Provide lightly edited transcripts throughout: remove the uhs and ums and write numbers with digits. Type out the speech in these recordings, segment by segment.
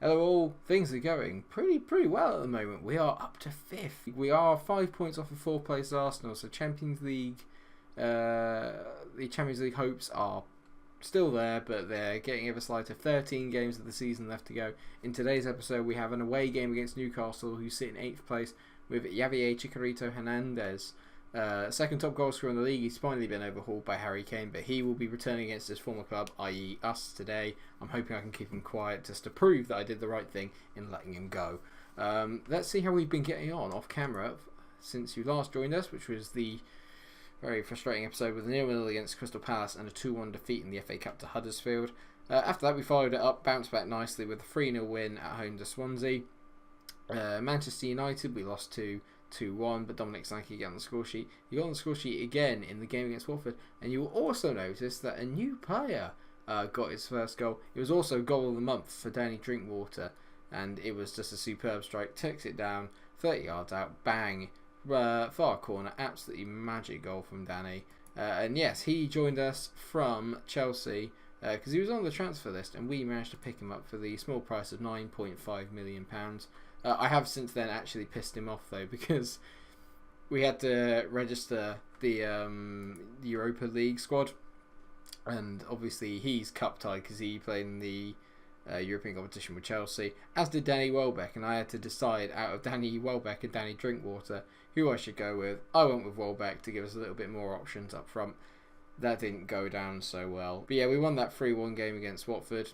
Hello, things are going pretty well at the moment. We are up to 5th. We are 5 points off of 4th place Arsenal. So Champions League, the Champions League hopes are still there, but they're getting ever slighter. 13 games of the season left to go. In today's episode, we have an away game against Newcastle, who sit in 8th place with Javier Chicharito Hernandez. Second top goal scorer in the league. He's finally been overhauled by Harry Kane, but he will be returning against his former club, i.e. us, today. I'm hoping I can keep him quiet just to prove that I did the right thing in letting him go. Let's see how we've been getting on off camera since you last joined us, which was the very frustrating episode with a 0-0 against Crystal Palace and a 2-1 defeat in the FA Cup to Huddersfield. After that, we followed it up, bounced back nicely with a 3-0 win at home to Swansea. Manchester United, we lost to 2-1, but Dominic Solanke got on the score sheet. He got on the score sheet again in the game against Watford, and you will also notice that a new player got his first goal. It was also goal of the month for Danny Drinkwater, and it was just a superb strike. Takes it down, 30 yards out, bang, far corner, absolutely magic goal from Danny. And yes, he joined us from Chelsea because he was on the transfer list, and we managed to pick him up for the small price of £9.5 million. I have since then actually pissed him off though, because we had to register the Europa League squad, and obviously he's cup tied because he played in the European competition with Chelsea, as did Danny Welbeck, and I had to decide out of Danny Welbeck and Danny Drinkwater who I should go with. I went with Welbeck to give us a little bit more options up front. That didn't go down so well, but yeah, we won that 3-1 game against Watford.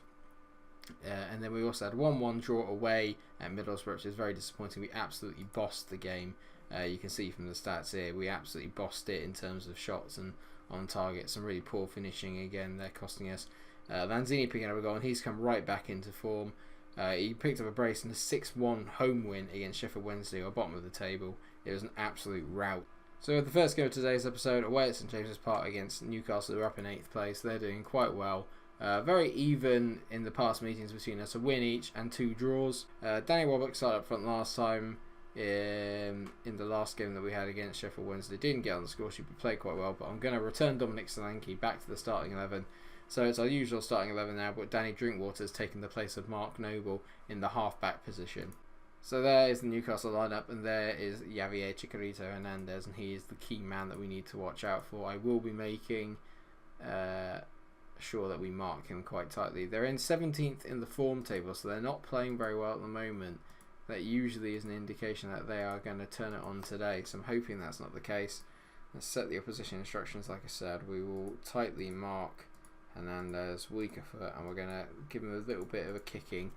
And then we also had a 1-1 draw away at Middlesbrough, which is very disappointing. We absolutely bossed the game. You can see from the stats here, we absolutely bossed it in terms of shots and on target. Some really poor finishing again, they're costing us. Lanzini picking up a goal, and he's come right back into form. He picked up a brace in a 6-1 home win against Sheffield Wednesday, or bottom of the table. It was an absolute rout. So the first game of today's episode, away at St. James's Park against Newcastle, who are up in 8th place. They're doing quite well. Very even in the past meetings between us, a win each and 2 draws. Danny Welbeck started up front last time in the last game that we had against Sheffield Wednesday. Didn't get on the score sheet, but played quite well. But I'm going to return Dominic Solanke back to the starting 11. So it's our usual starting 11 now, but Danny Drinkwater has taken the place of Mark Noble in the half-back position. So there is the Newcastle lineup, and there is Javier Chicharito Hernandez, and he is the key man that we need to watch out for. I will be making sure that we mark him quite tightly. They're in 17th in the form table, so they're not playing very well at the moment. That usually is an indication that they are going to turn it on today, so I'm hoping that's not the case. Let's set the opposition instructions. Like I said, we will tightly mark Hernandez, weaker foot, and we're going to give him a little bit of a kicking,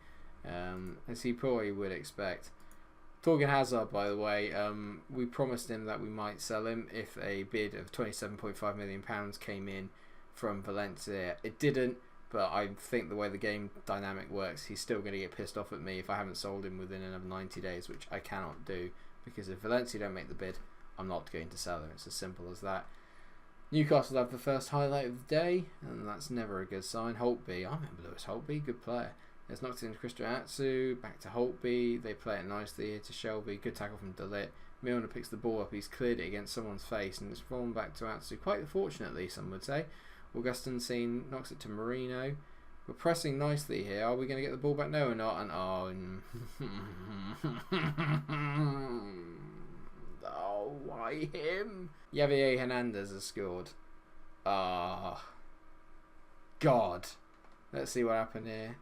as he probably would expect. Torgan Hazard, by the way, we promised him that we might sell him if a bid of £27.5 million came in from Valencia. It didn't, but I think the way the game dynamic works, he's still going to get pissed off at me if I haven't sold him within another 90 days, which I cannot do, because if Valencia don't make the bid, I'm not going to sell him. It's as simple as that. Newcastle have the first highlight of the day, and that's never a good sign. Holtby, I remember Lewis Holtby, good player. It's knocked into Christian Atsu, back to Holtby. They play it nicely here to Shelby. Good tackle from Delit. Milner picks the ball up. He's cleared it against someone's face, and it's fallen back to Atsu. Quite fortunately, some would say. Augustin knocks it to Marino. We're pressing nicely here. Are we going to get the ball back? No, we're not. And oh, why him? Javier Hernandez has scored. God. Let's see what happened here.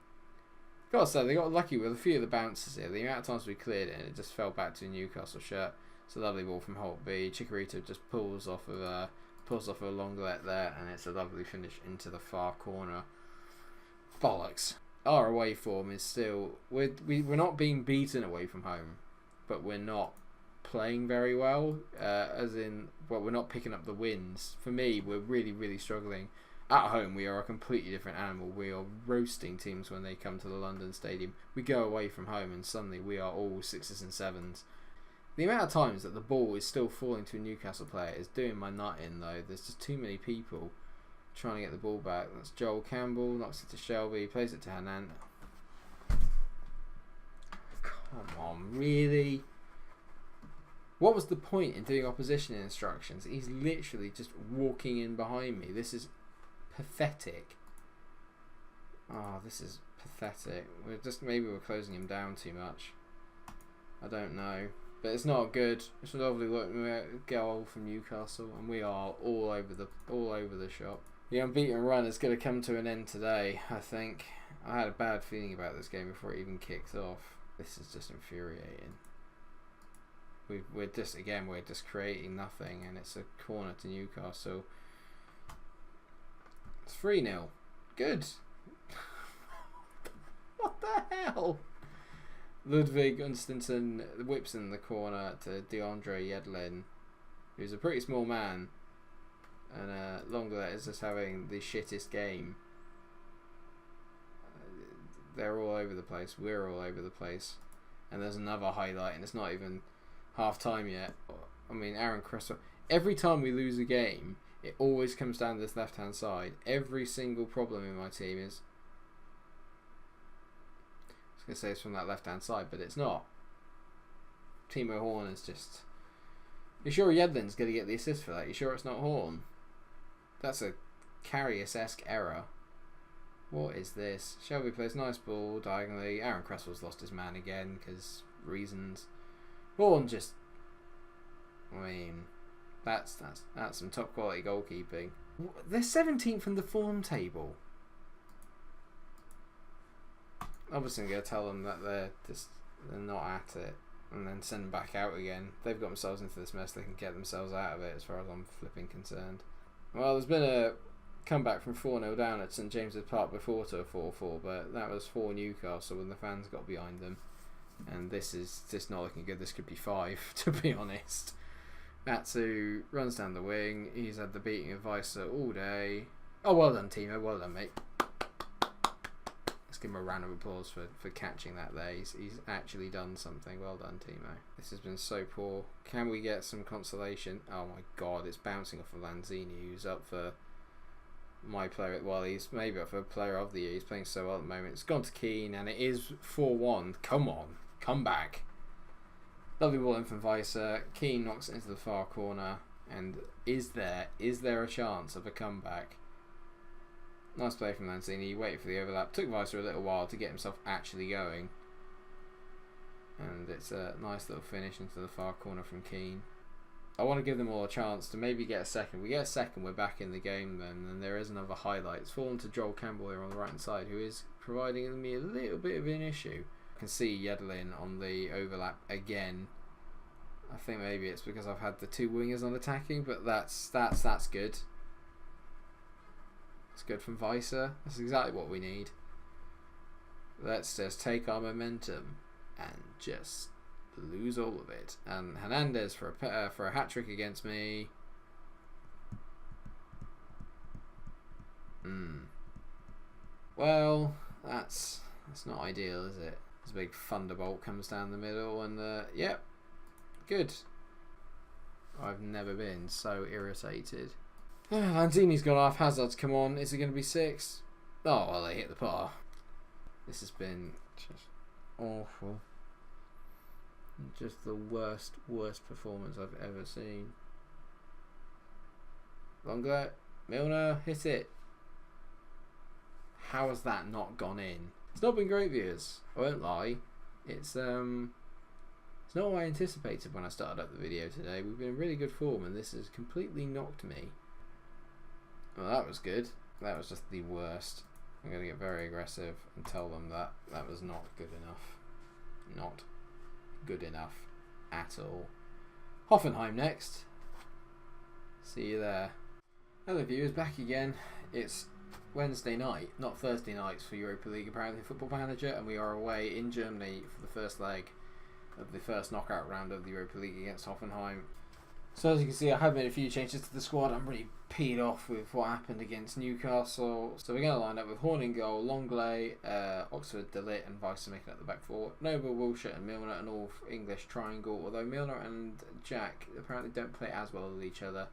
Gotta say, they got lucky with a few of the bounces here. The amount of times we cleared it, and it just fell back to a Newcastle shirt. It's a lovely ball from Holtby. Chikorito just pulls off of a long let there, and it's a lovely finish into the far corner. Bollocks. Our away form is still... We're not being beaten away from home, but we're not playing very well. We're not picking up the wins. For me, we're really, really struggling. At home, we are a completely different animal. We are roasting teams when they come to the London Stadium. We go away from home, and suddenly we are all 6s and 7s. The amount of times that the ball is still falling to a Newcastle player is doing my nut in, though. There's just too many people trying to get the ball back. That's Joel Campbell, knocks it to Shelby, plays it to Hernandez. Come on, really? What was the point in doing opposition instructions? He's literally just walking in behind me. This is pathetic. Oh, this is pathetic. Maybe we're closing him down too much. I don't know. But it's not good. It's a lovely goal from Newcastle, and we are all over the shop. The unbeaten run is going to come to an end today, I think. I had a bad feeling about this game before it even kicked off. This is just infuriating. We're just creating nothing, and it's a corner to Newcastle. It's 3-0. Good. What the hell? Ludwig Unstensson whips in the corner to DeAndre Yedlin, who's a pretty small man, and Lenglet is just having the shittest game. They're all over the place. We're all over the place. And there's another highlight, and it's not even half time yet. I mean, Aaron Cresswell. Every time we lose a game, it always comes down to this left-hand side. Every single problem in my team is... I was going to say it's from that left-hand side, but it's not. Timo Horn is just... You sure Yedlin's going to get the assist for that? You sure it's not Horn? That's a Karius-esque error. What is this? Shelby plays nice ball diagonally. Aaron Cresswell's lost his man again because reasons. Horn just... I mean, that's some top quality goalkeeping. They're 17th in the form table. Obviously I'm going to tell them that they're not at it, and then send them back out again. They've got themselves into this mess, they can get themselves out of it as far as I'm flipping concerned. Well, there's been a comeback from 4-0 down at St. James's Park before to a 4-4, but that was for Newcastle when the fans got behind them. And this is just not looking good. This could be 5, to be honest. Atsu runs down the wing. He's had the beating of Weiser all day. Oh, well done, Timo. Well done, mate. Let's give him a round of applause for catching that there. He's actually done something. Well done, Timo. This has been so poor. Can we get some consolation? Oh, my God. It's bouncing off of Lanzini, who's up for my player. Well, he's maybe up for player of the year. He's playing so well at the moment. It's gone to Keane, and it is 4-1. Come on. Come back. Lovely ball in from Weiser. Keane knocks it into the far corner. And is there a chance of a comeback? Nice play from Lanzini. He waited for the overlap. Took Weiser a little while to get himself actually going. And it's a nice little finish into the far corner from Keane. I want to give them all a chance to maybe get a second. We get a second, we're back in the game then. And there is another highlight. It's fallen to Joel Campbell here on the right hand side, who is providing me a little bit of an issue. I can see Yedlin on the overlap again. I think maybe it's because I've had the two wingers on attacking, but that's good. It's good from Weiser. That's exactly what we need. Let's just take our momentum and just lose all of it. And Hernandez for a hat trick against me. Well, that's not ideal, is it? This big thunderbolt comes down the middle, and yep, good. I've never been so irritated. Lanzini's gone off. Hazard's come on. Is it going to be 6? Oh, well, they hit the bar. This has been just awful. Just the worst performance I've ever seen. Lenglet, Milner, hit it. How has that not gone in? It's not been great, viewers. I won't lie. It's not what I anticipated when I started up the video today. We've been in really good form, and this has completely knocked me. Well, that was good. That was just the worst. I'm going to get very aggressive and tell them that that was not good enough. Not good enough at all. Hoffenheim next. See you there. Hello viewers, back again. It's Wednesday night, not Thursday nights for Europa League apparently, Football Manager, and we are away in Germany for the first leg of the first knockout round of the Europa League against Hoffenheim. So as you can see, I have made a few changes to the squad. I'm really peed off with what happened against Newcastle. So we're going to line up with Horn in goal, Lenglet, Oxford, De Ligt and Weiser making up the back four. Noble, Wilshere and Milner, an all English triangle, although Milner and Jack apparently don't play as well with each other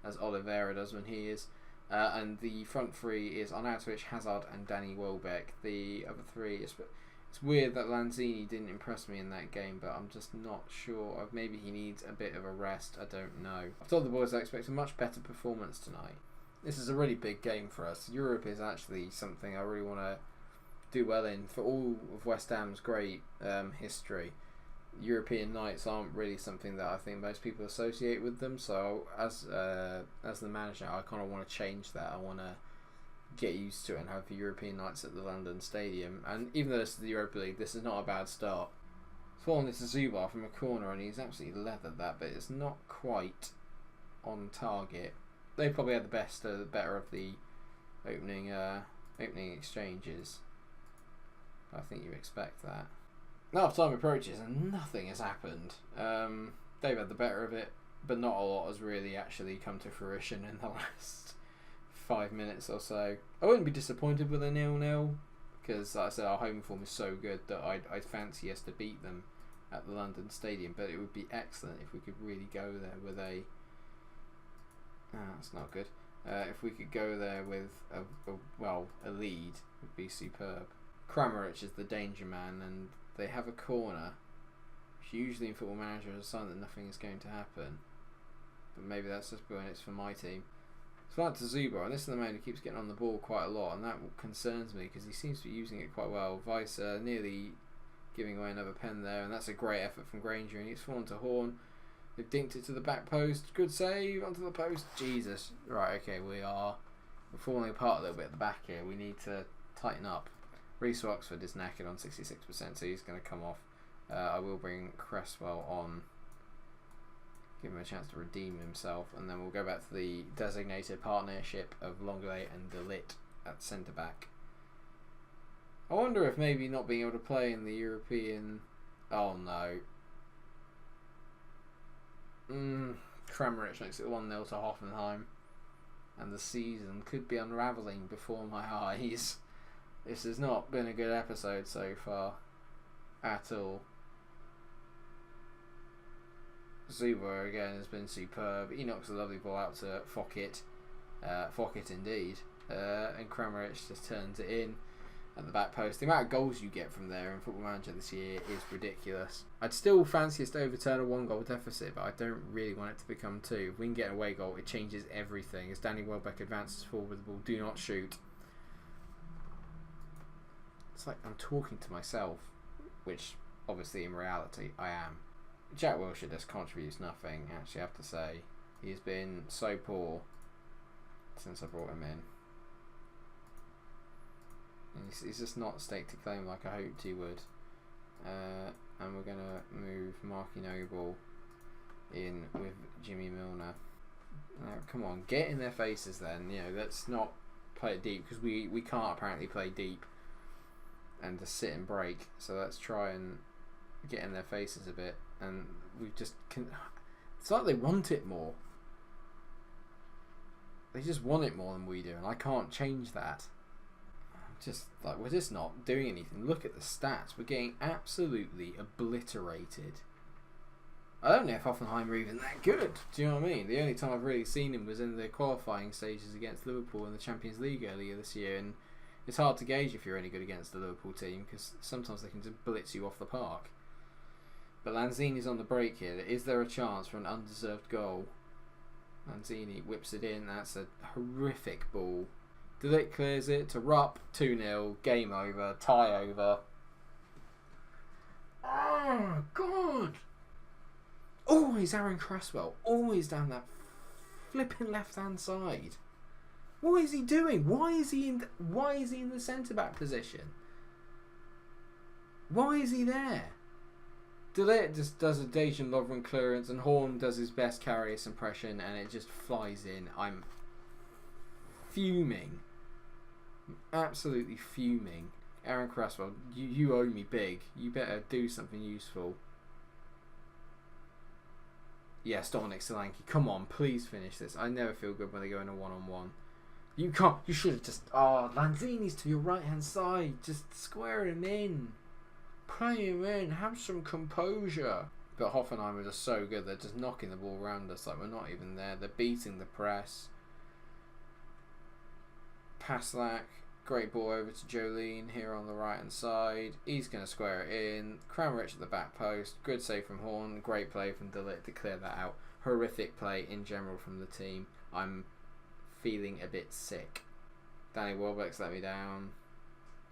as Oliveira does when he is. And the front three is Arnautovic, Hazard and Danny Welbeck. The other three, it's weird that Lanzini didn't impress me in that game, but I'm just not sure. Maybe he needs a bit of a rest, I don't know. I've told the boys I expect a much better performance tonight. This is a really big game for us. Europe is actually something I really want to do well in. For all of West Ham's great history, European nights aren't really something that I think most people associate with them. So as the manager, I kind of want to change that. I want to get used to it and have European nights at the London Stadium. And even though this is the Europa League, this is not a bad start. Falling into Zubar from a corner, and he's absolutely leathered that, but it's not quite on target. They probably had the better of the opening exchanges. I think you expect that. Half time approaches and nothing has happened. They've had the better of it, but not a lot has really actually come to fruition in the last 5 minutes or so. I wouldn't be disappointed with a 0-0 because, like I said, our home form is so good that I'd fancy us to beat them at the London Stadium. But it would be excellent if we could really go there with a. That's not good. If we could go there with a lead, would be superb. Kramaric is the danger man, and they have a corner, which usually in Football Manager is a sign that nothing is going to happen. But maybe that's just when it's for my team. It's flat to Zubar, and this is the man who keeps getting on the ball quite a lot, and that concerns me because he seems to be using it quite well. Weiss nearly giving away another pen there, and that's a great effort from Granger, and it's fallen to Horn. They've dinked it to the back post. Good save onto the post. Jesus. Right, okay, we're falling apart a little bit at the back here. We need to tighten up. Reece Oxford is knackered on 66%, so he's going to come off. I will bring Cresswell on. Give him a chance to redeem himself, and then we'll go back to the designated partnership of Longley and De Ligt at centre back. I wonder if maybe not being able to play in the European. Oh no. Kramaric makes it 1-0 to Hoffenheim, and the season could be unravelling before my eyes. This has not been a good episode so far at all. Zuber again has been superb. He knocks a lovely ball out to Fockett. Fockett indeed. And Kramaric just turns it in at the back post. The amount of goals you get from there in Football Manager this year is ridiculous. I'd still fancy us to overturn a 1-goal deficit, but I don't really want it to become 2. If we can get an away goal, it changes everything. As Danny Welbeck advances forward with the ball, do not shoot. It's like I'm talking to myself, which obviously in reality I am. Jack Wilshere just contributes nothing, actually, I have to say. He's been so poor since I brought him in. And he's just not staked to claim like I hoped he would. And we're going to move Marky Noble in with Jimmy Milner. Now, come on, get in their faces then. You know, let's not play it deep, because we can't apparently play deep and just sit and break. So let's try and get in their faces a bit. And we've just... It's like they want it more. They just want it more than we do, and I can't change that. Just like, we're just not doing anything. Look at the stats. We're getting absolutely obliterated. I don't know if Hoffenheim are even that good. Do you know what I mean? The only time I've really seen him was in the qualifying stages against Liverpool in the Champions League earlier this year, and it's hard to gauge if you're any good against the Liverpool team, because sometimes they can just blitz you off the park. But Lanzini's on the break here. Is there a chance for an undeserved goal? Lanzini whips it in. That's a horrific ball. De Ligt clears it to Rupp. 2-0. Game over. Tie over. Oh, God. Always Aaron Cresswell. Always down that flipping left-hand side. What is he doing? Why is he in the centre-back position? Why is he there? De Ligt just does a Dejan Lovren clearance, and Horn does his best Karius impression, and it just flies in. I'm fuming. I'm absolutely fuming. Aaron Cresswell, you owe me big. You better do something useful. Yes, Dominic Solanke, come on, please finish this. I never feel good when they go in a one-on-one. You can't. You should have just... Oh, Lanzini's to your right-hand side. Just square him in. Play him in. Have some composure. But Hoffenheim are just so good. They're just knocking the ball around us like we're not even there. They're beating the press. Paslak. Great ball over to Jolene here on the right-hand side. He's going to square it in. Kramaric at the back post. Good save from Horn. Great play from De Ligt to clear that out. Horrific play in general from the team. I'm feeling a bit sick. Danny Welbeck's let me down.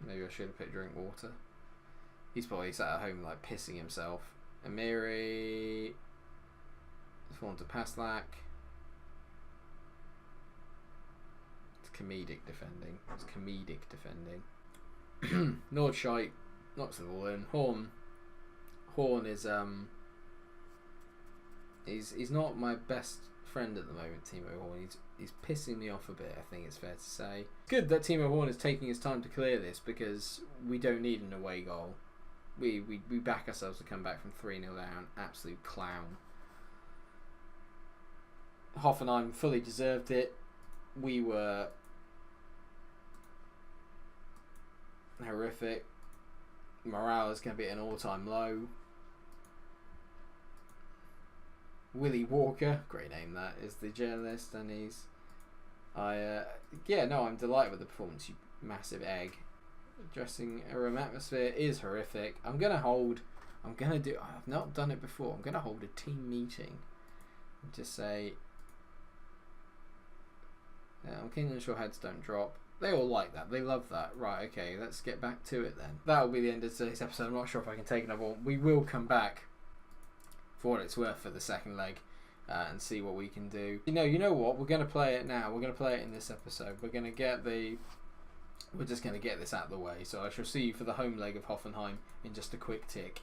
Maybe I should have picked drink water. He's probably sat at home like pissing himself. Amiri. Fallen to Paslak. It's comedic defending. Nordscheit knocks the ball in. Horn is he's not my best friend at the moment, Timo Horn. He's pissing me off a bit, I think it's fair to say. It's good that Timo Horn is taking his time to clear this because we don't need an away goal. We back ourselves to come back from 3-0 down. Absolute clown. Hoffenheim fully deserved it. We were horrific. Morale is going to be at an all-time low. Willie Walker, great name that, is the journalist, and I'm delighted with the performance, you massive egg. Dressing room atmosphere is horrific. I've not done it before, I'm going to hold a team meeting and just say, I'm keen to ensure heads don't drop. They all like that. They love that. Right, okay, let's get back to it then. That'll be the end of today's episode. I'm not sure if I can take another one. We will come back for what it's worth for the second leg and see what we can do. You know what? We're going to play it now. We're going to play it in this episode. We're just going to get this out of the way. So I shall see you for the home leg of Hoffenheim in just a quick tick.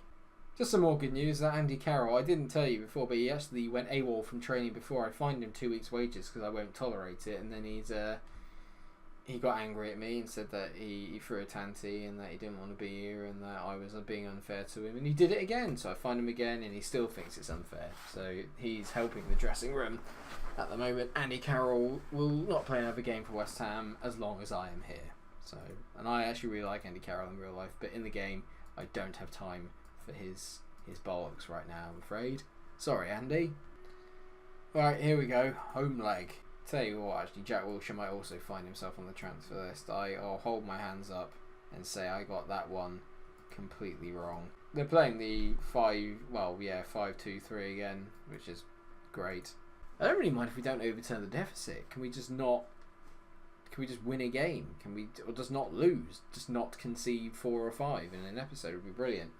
Just some more good news that Andy Carroll, I didn't tell you before, but he actually went AWOL from training before. I fined him 2 weeks' wages because I won't tolerate it, and then he got angry at me and said that he threw a tanty and that he didn't want to be here and that I was being unfair to him, and he did it again, so I fined him again and he still thinks it's unfair. So he's helping the dressing room at the moment. Andy Carroll will not play another game for West Ham as long as I am here. So, and I actually really like Andy Carroll in real life, but in the game I don't have time for his bollocks right now, I'm afraid. Sorry, Andy. Alright, here we go. Home leg. Tell you what, actually, Jack Wilshere might also find himself on the transfer list. I'll hold my hands up and say I got that one completely wrong. They're playing the 5-2-3 again, which is great. I don't really mind if we don't overturn the deficit. Can we just win a game? Or just not lose? Just not concede 4 or 5 in an episode would be brilliant.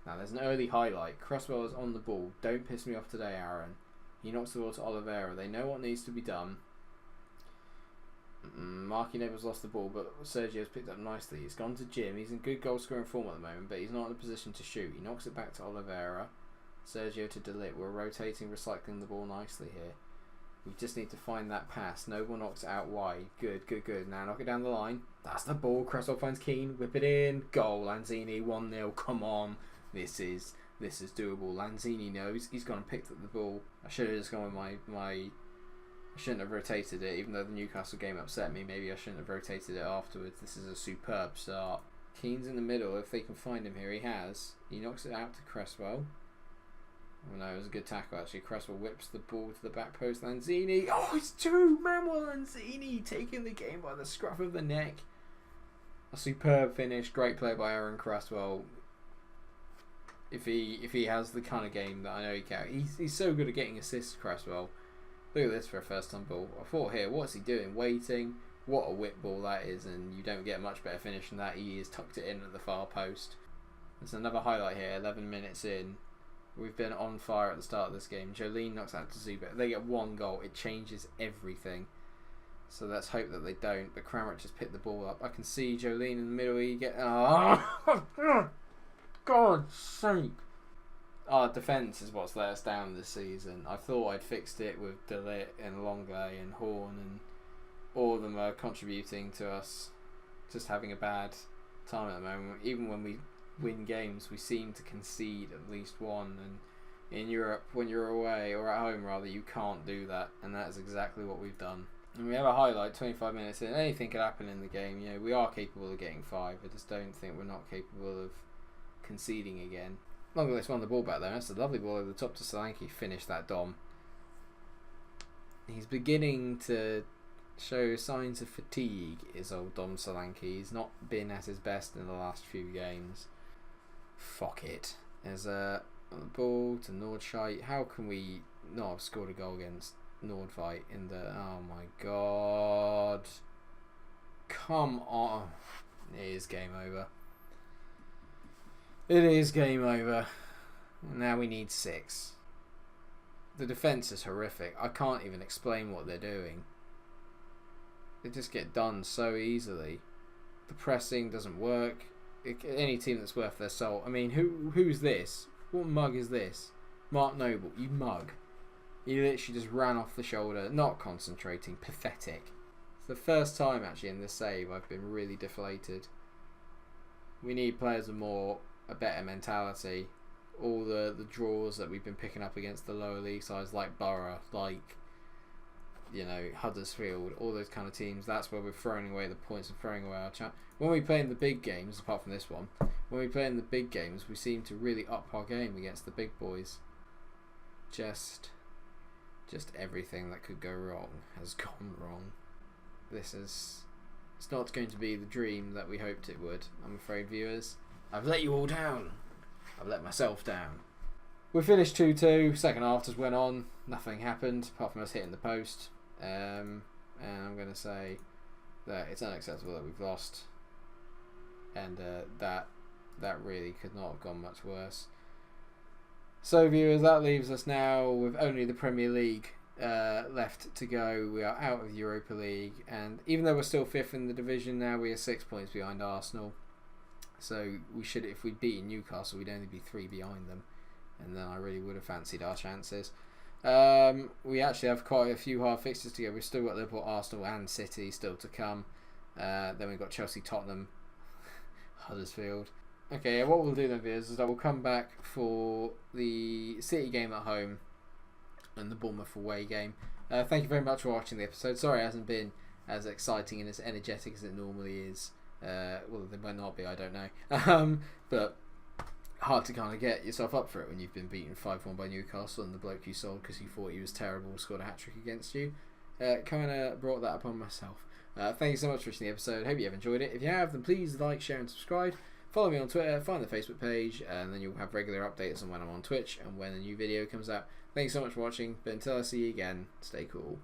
Now, there's an early highlight. Cresswell is on the ball. Don't piss me off today, Aaron. He knocks the ball to Oliveira. They know what needs to be done. Marky Neville's lost the ball, but Sergio's picked up nicely. He's gone to Jim. He's in good goal scoring form at the moment, but he's not in a position to shoot. He knocks it back to Oliveira. Sergio to De Ligt. We're rotating, recycling the ball nicely here. We just need to find that pass. Noble knocks it out wide. Good. Now knock it down the line. That's the ball. Cresswell finds Keane. Whip it in. Goal. Lanzini 1-0. Come on. This is doable. Lanzini knows he's gone and picked up the ball. I should have just gone with my I shouldn't have rotated it, even though the Newcastle game upset me. Maybe I shouldn't have rotated it afterwards. This is a superb start. Keane's in the middle. If they can find him here, he has. He knocks it out to Cresswell. Oh no, it was a good tackle actually. Cresswell whips the ball to the back post. Lanzini. Oh, it's 2! Manuel Lanzini taking the game by the scruff of the neck. A superb finish. Great play by Aaron Cresswell. If he has the kind of game that I know he can. He's so good at getting assists, Cresswell. Look at this for a first time ball. I thought here, what's he doing? Waiting. What a whip ball that is, and you don't get much better finish than that. He has tucked it in at the far post. There's another highlight here, 11 minutes in. We've been on fire at the start of this game. Jolene knocks out to Zuber. They get 1 goal. It changes everything. So let's hope that they don't. But Kramaric just picked the ball up. I can see Jolene in the middle. You get... Oh, God's sake. Our defence is what's let us down this season. I thought I'd fixed it with De Ligt and Longley and Horn, and all of them are contributing to us just having a bad time at the moment. Even when we win games, we seem to concede at least one, and in Europe, when you're away, or at home rather, you can't do that, and that is exactly what we've done. And we have a highlight 25 minutes in. Anything could happen in the game. You know, we are capable of getting 5. I just don't think we're not capable of conceding again. Longley's won the ball back there. That's a lovely ball over the top to Solanke. Finish that Dom. He's beginning to show signs of fatigue, is old Dom Solanke. He's not been at his best in the last few games. Fuck it. There's a ball to Nordscheit. How can we not have scored a goal against Nordveit in the... Oh my god. Come on. It is game over. It is game over. Now we need 6. The defence is horrific. I can't even explain what they're doing. They just get done so easily. The pressing doesn't work. Any team that's worth their salt. I mean, who's this? What mug is this? Mark Noble, you mug. He literally just ran off the shoulder, not concentrating. Pathetic. It's the first time actually in this save I've been really deflated. We need players with a better mentality. All the draws that we've been picking up against the lower league sides, like Borough, like Huddersfield, all those kind of teams. That's where we're throwing away the points and throwing away our chance. When we play in the big games, apart from this one, when we play in the big games, we seem to really up our game against the big boys. Just everything that could go wrong has gone wrong. It's not going to be the dream that we hoped it would, I'm afraid, viewers. I've let you all down. I've let myself down. We finished 2-2. Second half just went on. Nothing happened apart from us hitting the post. And I'm going to say that it's unacceptable that we've lost. And that really could not have gone much worse. So viewers, that leaves us now with only the Premier League left to go. We are out of the Europa League, and even though we're still 5th in the division now, we are 6 points behind Arsenal. So we should, if we'd beaten Newcastle, we'd only be 3 behind them, and then I really would have fancied our chances. We actually have quite a few hard fixtures to go. We've still got Liverpool, Arsenal and City still to come. Then we've got Chelsea, Tottenham, Huddersfield. Okay, what we'll do then, viewers, is that we'll come back for the City game at home and the Bournemouth away game. Thank you very much for watching the episode. Sorry it hasn't been as exciting and as energetic as it normally is. Well, it might not be, I don't know. But hard to kind of get yourself up for it when you've been beaten 5-1 by Newcastle and the bloke you sold because you thought he was terrible scored a hat-trick against you. Kind of brought that upon myself. Thank you so much for watching the episode. Hope you have enjoyed it. If you have, then please like, share and subscribe. Follow me on Twitter, find the Facebook page, and then you'll have regular updates on when I'm on Twitch and when a new video comes out. Thanks so much for watching, but until I see you again, stay cool.